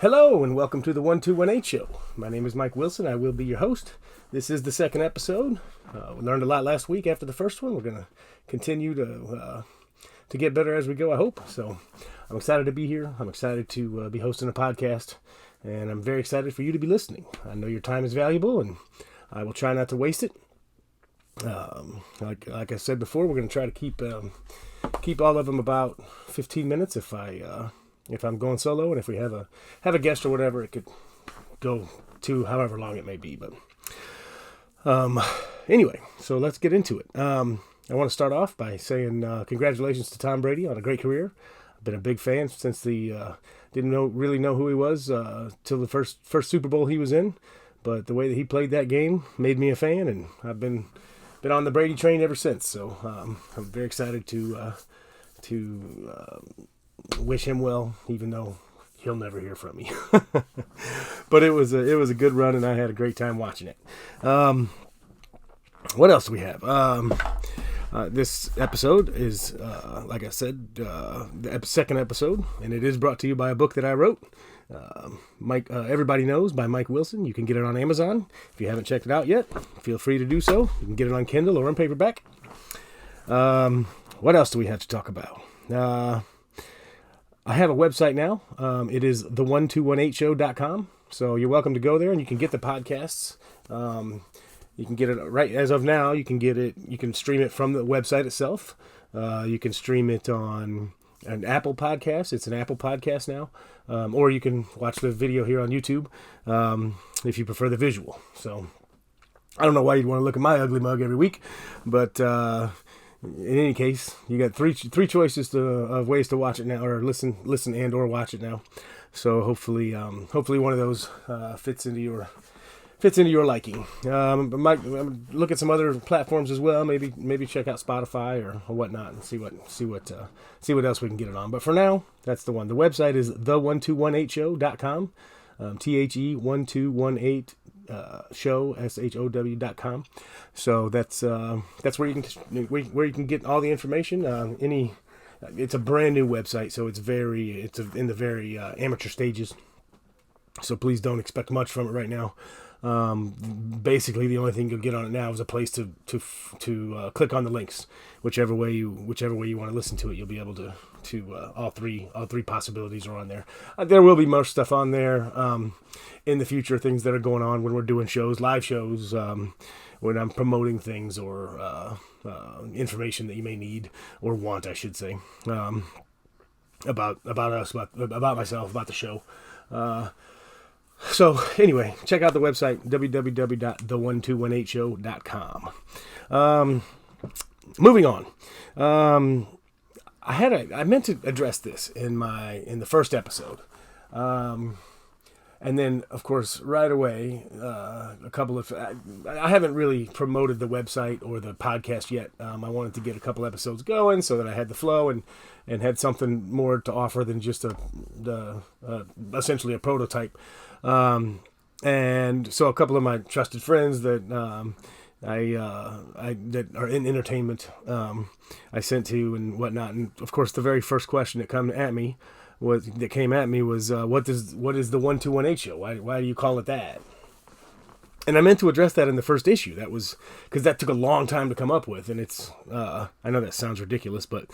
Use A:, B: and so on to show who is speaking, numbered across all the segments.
A: Hello and welcome to the 1218 Show. My name is Mike Wilson. I will be your host. This is the second episode. We learned a lot last week after the first one. We're going to continue to get better as we go, I hope. So I'm excited to be here. I'm excited to be hosting a podcast, and I'm very excited for you to be listening. I know your time is valuable, and I will try not to waste it. Like I said before, we're going to try to keep all of them about 15 minutes if I'm going solo, and if we have a guest or whatever, it could go to however long it may be. But anyway, so let's get into it. I want to start off by saying congratulations to Tom Brady on a great career. I've been a big fan since didn't really know who he was till the first Super Bowl he was in, but the way that he played that game made me a fan, and I've been on the Brady train ever since. So I'm very excited to wish him well, even though he'll never hear from me. But it was a good run, and I had a great time watching it. What else do we have? This episode is, like I said, the second episode, and it is brought to you by a book that I wrote. Everybody Knows by Mike Wilson. You can get it on Amazon. If you haven't checked it out yet, feel free to do so. You can get it on Kindle or on paperback. What else do we have to talk about? I have a website now. It is the1218show.com. So you're welcome to go there, and you can get the podcasts. You can get it right as of now. You can get it. You can stream it from the website itself. You can stream it on an Apple podcast. It's an Apple podcast now. Or you can watch the video here on YouTube if you prefer the visual. So I don't know why you'd want to look at my ugly mug every week, but in any case, you got three choices of ways to watch it now, or listen and or watch it now. So hopefully one of those fits into your liking. Might look at some other platforms as well. Maybe check out Spotify or whatnot and see what else we can get it on. But for now, that's the one. The website is the1218show.com. THE1218 show SHOW.com. So that's where you can get all the information. It's a brand new website, so it's in the very amateur stages. So please don't expect much from it right now. Basically, the only thing you'll get on it now is a place to click on the links. Whichever way you want to listen to it, you'll be able to all three possibilities are on there. There will be more stuff on there in the future, things that are going on when we're doing live shows, when I'm promoting things or information that you may need or want, I should say, about us, about myself, about the show. So anyway, check out the website, www.the1218show.com. Moving on. I meant to address this in the first episode. And then, of course, right away, I haven't really promoted the website or the podcast yet. I wanted to get a couple episodes going so that I had the flow and had something more to offer than just essentially a prototype. And so a couple of my trusted friends that that are in entertainment, I sent to and whatnot. And of course, the very first question that came at me was, what is the 1218 show? Why do you call it that? And I meant to address that in the first issue. That was because that took a long time to come up with, and it's I know that sounds ridiculous, but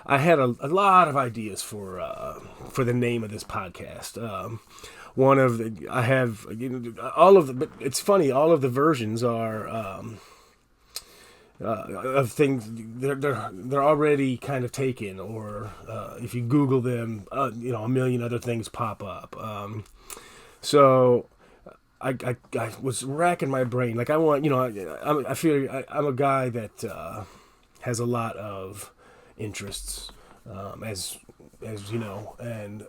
A: I had a lot of ideas for the name of this podcast. But it's funny, all of the versions are of things, they're already kind of taken, or if you Google them, a million other things pop up. So I was racking my brain. Like, I want, I feel I'm a guy that has a lot of interests, as you know, and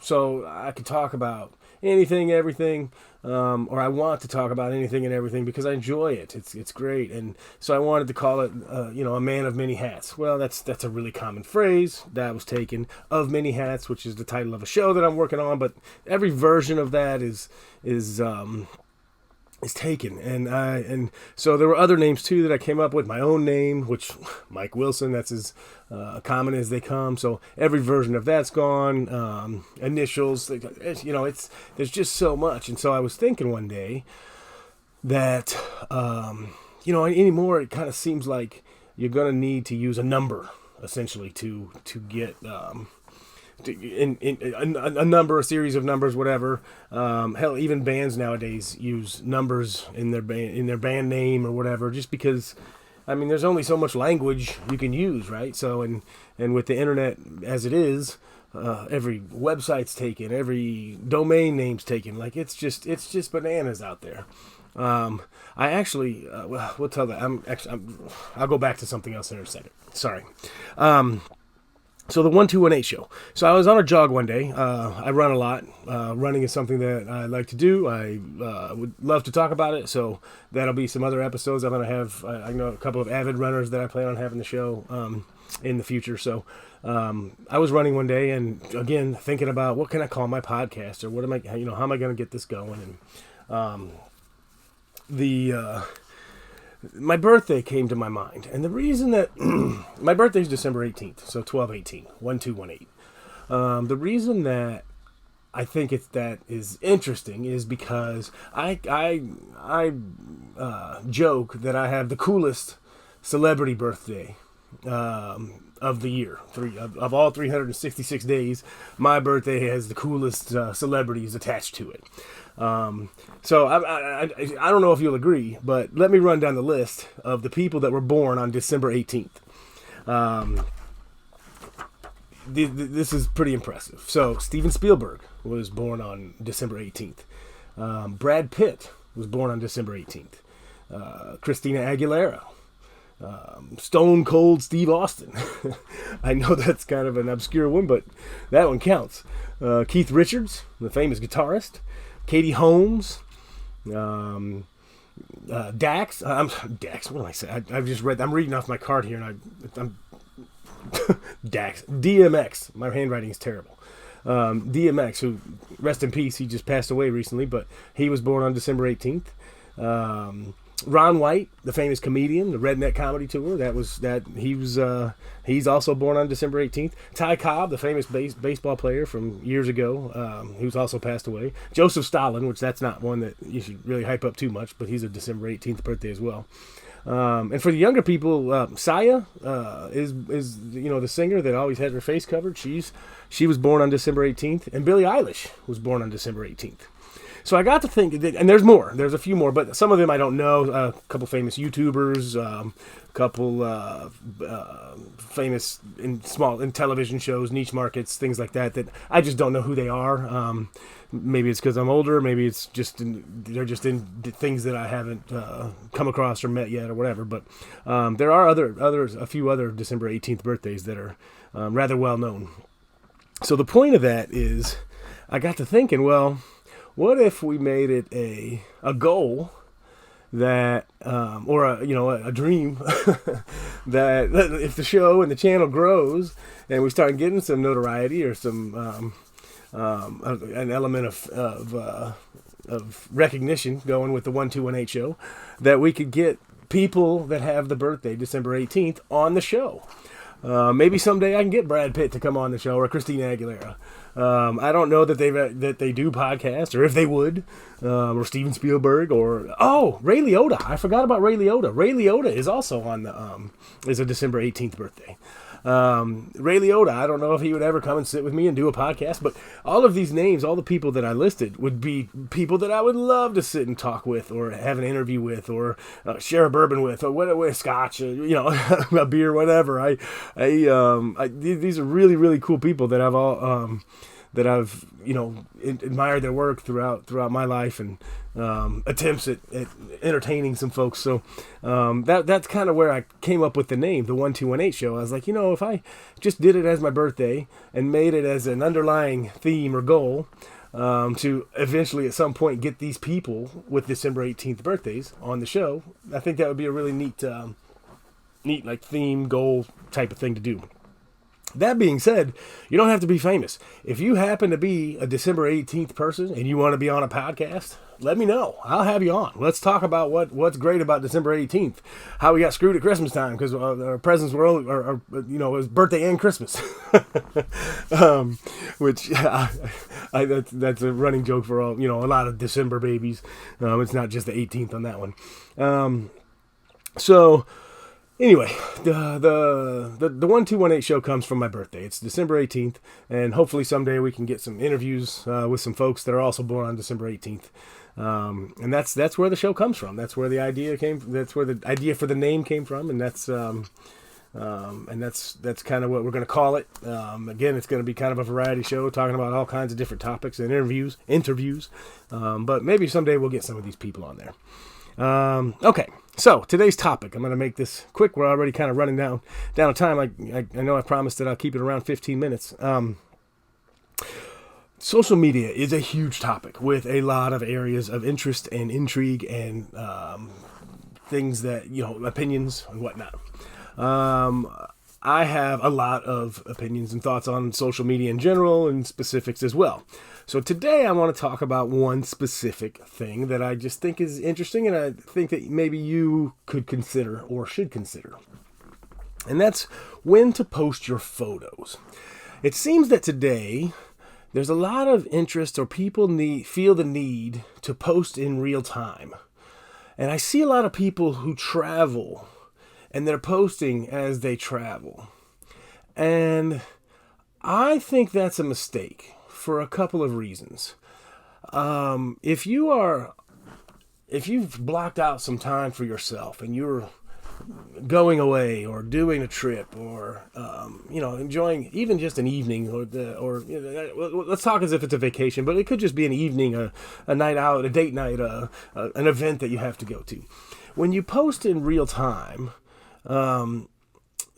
A: so I could talk about anything, everything, or I want to talk about anything and everything because I enjoy it. It's great, and so I wanted to call it, a man of many hats. Well, that's a really common phrase that was taken, of many hats, which is the title of a show that I'm working on. But every version of that is is taken, and so there were other names too that I came up with. My own name, which Mike Wilson, that's as common as they come. So every version of that's gone. Initials, there's just so much. And so I was thinking one day that anymore it kind of seems like you're gonna need to use a number essentially to get. A number, a series of numbers, whatever. Hell, even bands nowadays use numbers in their band name or whatever, just because. I mean, there's only so much language you can use, right? So, and with the internet as it is, every website's taken, every domain name's taken. Like it's just bananas out there. I actually, we'll tell that. I'll go back to something else in a second. Sorry. So the 1218 show. So I was on a jog one day. I run a lot. Running is something that I like to do. I would love to talk about it. So that'll be some other episodes. I'm going to have, I know a couple of avid runners that I plan on having the show in the future. So I was running one day and again, thinking about what can I call my podcast or how am I going to get this going? And my birthday came to my mind. And the reason that my birthday is December 18th, so 12/18, 1218. The reason that I think that is interesting is because I joke that I have the coolest celebrity birthday of the year. Of all 366 days, my birthday has the coolest celebrities attached to it. So I don't know if you'll agree, but let me run down the list of the people that were born on December 18th. This is pretty impressive. So Steven Spielberg was born on December 18th. Brad Pitt was born on December 18th. Christina Aguilera. Stone Cold Steve Austin. I know that's kind of an obscure one, but that one counts. Keith Richards, the famous guitarist. Katie Holmes, Dax. Dax. What am I saying? I've just read. I'm reading off my card here, and I'm Dax. DMX. My handwriting is terrible. DMX, who rest in peace. He just passed away recently, but he was born on December 18th. Ron White, the famous comedian, the Redneck Comedy Tour. He's also born on December 18th. Ty Cobb, the famous baseball player from years ago, who's also passed away. Joseph Stalin, which that's not one that you should really hype up too much, but he's a December 18th birthday as well. And for the younger people, Saya is the singer that always had her face covered. She was born on December 18th, and Billie Eilish was born on December 18th. So I got to think, and there's more. There's a few more, but some of them I don't know. A couple famous YouTubers, a couple famous in television shows, niche markets, things like that. That I just don't know who they are. Maybe it's because I'm older. Maybe it's just they're just in things that I haven't come across or met yet, or whatever. But there are a few other December 18th birthdays that are rather well known. So the point of that is, I got to thinking, well, what if we made it a goal that, or a dream that if the show and the channel grows and we start getting some notoriety or some an element of recognition going with the 1218 show, that we could get people that have the birthday December 18th on the show. Maybe someday I can get Brad Pitt to come on the show, or Christina Aguilera. I don't know that they do podcasts, or if they would, or Steven Spielberg, or Ray Liotta. I forgot about Ray Liotta. Ray Liotta is also on is a December 18th birthday. Ray Liotta, I don't know if he would ever come and sit with me and do a podcast, but all of these names, all the people that I listed, would be people that I would love to sit and talk with, or have an interview with, or share a bourbon with, or whatever, scotch, a beer, whatever. These are really, really cool people that I've admired their work throughout my life, and attempts at entertaining some folks. So that's kind of where I came up with the name, the 1218 show. I was like, if I just did it as my birthday and made it as an underlying theme or goal, to eventually at some point get these people with December 18th birthdays on the show, I think that would be a really neat like theme goal type of thing to do. That being said, you don't have to be famous. If you happen to be a December 18th person and you want to be on a podcast, let me know. I'll have you on. Let's talk about what's great about December 18th. How we got screwed at Christmas time because our presents were only, it was birthday and Christmas. Which that's a running joke for all, a lot of December babies. It's not just the 18th on that one. So anyway, the 1218 show comes from my birthday. It's December 18th, and hopefully someday we can get some interviews with some folks that are also born on December 18th. And that's where the show comes from. That's where the idea came. That's where the idea for the name came from, and that's kind of what we're going to call it. Again, it's going to be kind of a variety show, talking about all kinds of different topics and interviews. But maybe someday we'll get some of these people on there. Okay, so today's topic, I'm going to make this quick. We're already kind of running down time. I know I promised that I'll keep it around 15 minutes. Social media is a huge topic with a lot of areas of interest and intrigue and things that, opinions and whatnot. I have a lot of opinions and thoughts on social media in general and specifics as well. So today I want to talk about one specific thing that I just think is interesting and I think that maybe you could consider or should consider. And that's when to post your photos. It seems that today there's a lot of interest or people feel the need to post in real time. And I see a lot of people who travel and they're posting as they travel. And I think that's a mistake for a couple of reasons. If you've blocked out some time for yourself and you're going away or doing a trip or enjoying even just an evening let's talk as if it's a vacation, but it could just be an evening, a night out, a date night, an event that you have to go to. When you post in real time,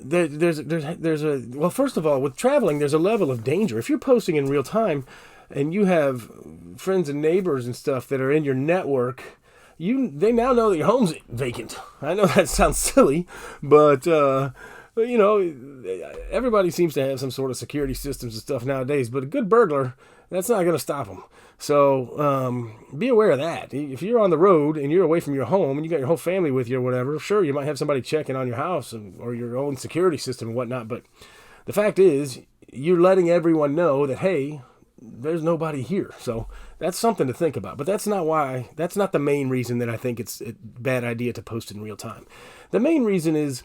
A: there's first of all, with traveling, there's a level of danger. If you're posting in real time and you have friends and neighbors and stuff that are in your network, they now know that your home's vacant. I know that sounds silly, but everybody seems to have some sort of security systems and stuff nowadays, but a good burglar, that's not going to stop them. So be aware of that. If you're on the road and you're away from your home and you got your whole family with you or whatever, sure, you might have somebody checking on your house or your own security system and whatnot, but the fact is you're letting everyone know that, hey, there's nobody here. So that's something to think about. But that's not the main reason that I think it's a bad idea to post in real time. The main reason is,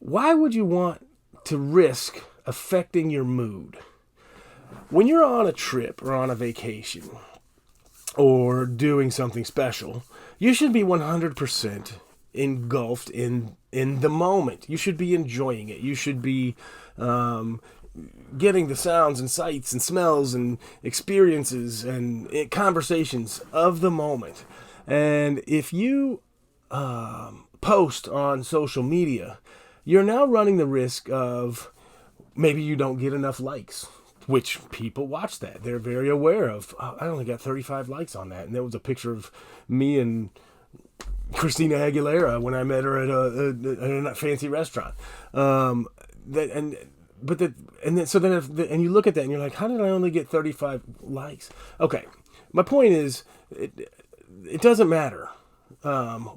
A: why would you want to risk affecting your mood? When you're on a trip or on a vacation or doing something special, you should be 100% engulfed in the moment. You should be enjoying it. You should be getting the sounds and sights and smells and experiences and conversations of the moment. And if you post on social media, you're now running the risk of maybe you don't get enough likes, which people watch that. They're very aware of, I only got 35 likes on that. And there was a picture of me and Christina Aguilera when I met her at a fancy restaurant. And you look at that and you're like, how did I only get 35 likes? Okay, my point is, it doesn't matter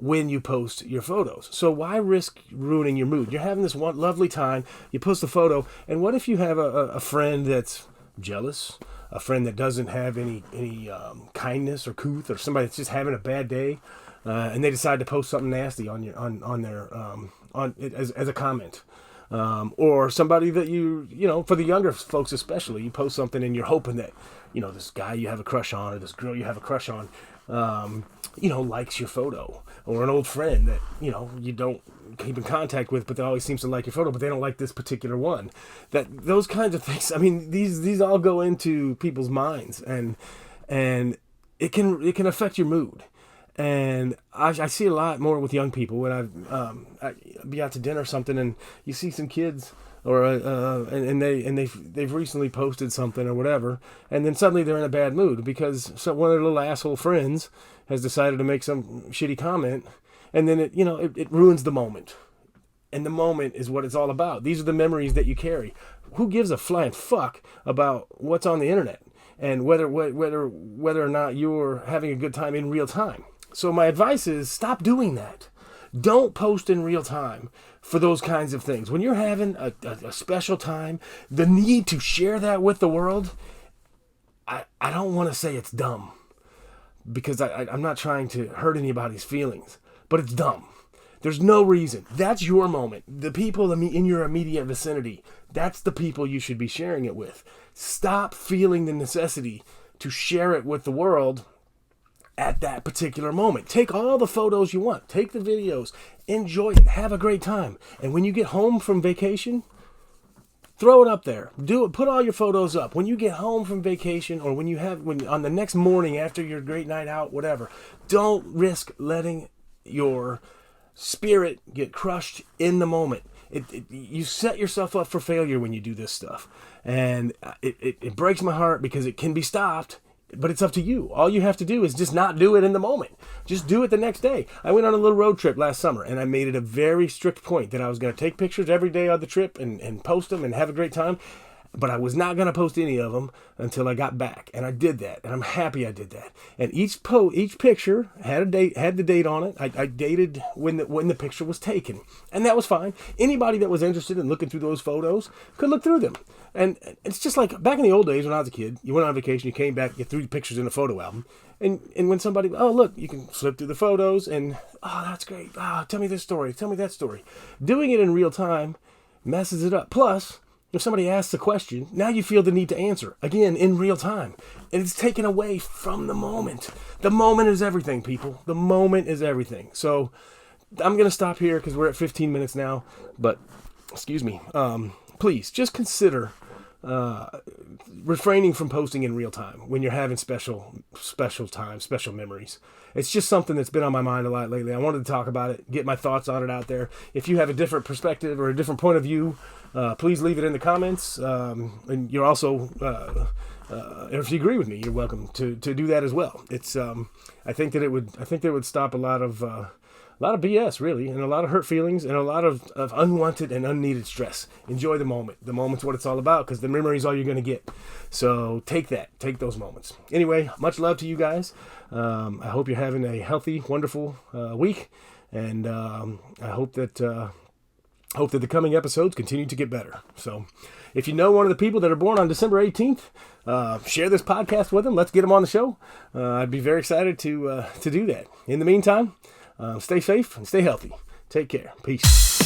A: when you post your photos. So why risk ruining your mood? You're having this one lovely time, you post a photo, and what if you have a friend that's jealous, a friend that doesn't have any kindness or couth, or somebody that's just having a bad day, and they decide to post something nasty on as a comment. Or somebody that for the younger folks especially, you post something and you're hoping that, this guy you have a crush on or this girl you have a crush on, likes your photo, or an old friend that, you don't keep in contact with, but they always seems to like your photo, but they don't like this particular one. Those kinds of things, I mean, these all go into people's minds, and it can affect your mood. And I see a lot more with young people when I be out to dinner or something, and you see some kids, or they've recently posted something or whatever, and then suddenly they're in a bad mood because one of their little asshole friends has decided to make some shitty comment, and then it ruins the moment. And the moment is what it's all about. These are the memories that you carry. Who gives a flying fuck about what's on the internet? and whether or not you're having a good time in real time. So my advice is stop doing that. Don't post in real time for those kinds of things. When you're having a special time, the need to share that with the world, I don't want to say it's dumb, because I'm not trying to hurt anybody's feelings, but it's dumb. There's no reason. That's your moment. The people in your immediate vicinity, that's the people you should be sharing it with. Stop feeling the necessity to share it with the world at that particular moment. Take all the photos you want. Take the videos. Enjoy it. Have a great time. And when you get home from vacation, throw it up there. Do it. Put all your photos up. When you get home from vacation, or when on the next morning after your great night out, whatever, don't risk letting your spirit get crushed in the moment. You set yourself up for failure when you do this stuff. And it breaks my heart, because it can be stopped. But it's up to you. All you have to do is just not do it in the moment. Just do it the next day. I went on a little road trip last summer, and I made it a very strict point that I was going to take pictures every day on the trip and post them and have a great time. But I was not going to post any of them until I got back. And I did that. And I'm happy I did that. And each picture had the date on it. I dated when the picture was taken. And that was fine. Anybody that was interested in looking through those photos could look through them. And it's just like back in the old days when I was a kid, you went on vacation, you came back, you threw pictures in a photo album. And when somebody, oh, look, you can flip through the photos and, oh, that's great. Oh, tell me this story. Tell me that story. Doing it in real time messes it up. Plus, if somebody asks a question, now you feel the need to answer, again, in real time. And it's taken away from the moment. The moment is everything, people. The moment is everything. So I'm going to stop here because we're at 15 minutes now. But, excuse me, please just consider refraining from posting in real time when you're having special times, special memories. It's just something that's been on my mind a lot lately. I wanted to talk about it, get my thoughts on it out there. If you have a different perspective or a different point of view, please leave it in the comments. And you're also, if you agree with me, you're welcome to do that as well. It's, I think that it would stop a lot of BS, really, and a lot of hurt feelings, and a lot of unwanted and unneeded stress. Enjoy the moment. The moment's what it's all about, because the memory's all you're going to get. So take those moments. Anyway, much love to you guys. I hope you're having a healthy, wonderful week, and I hope that the coming episodes continue to get better. So if you know one of the people that are born on December 18th, share this podcast with them. Let's get them on the show. I'd be very excited to do that. In the meantime, stay safe and stay healthy. Take care. Peace.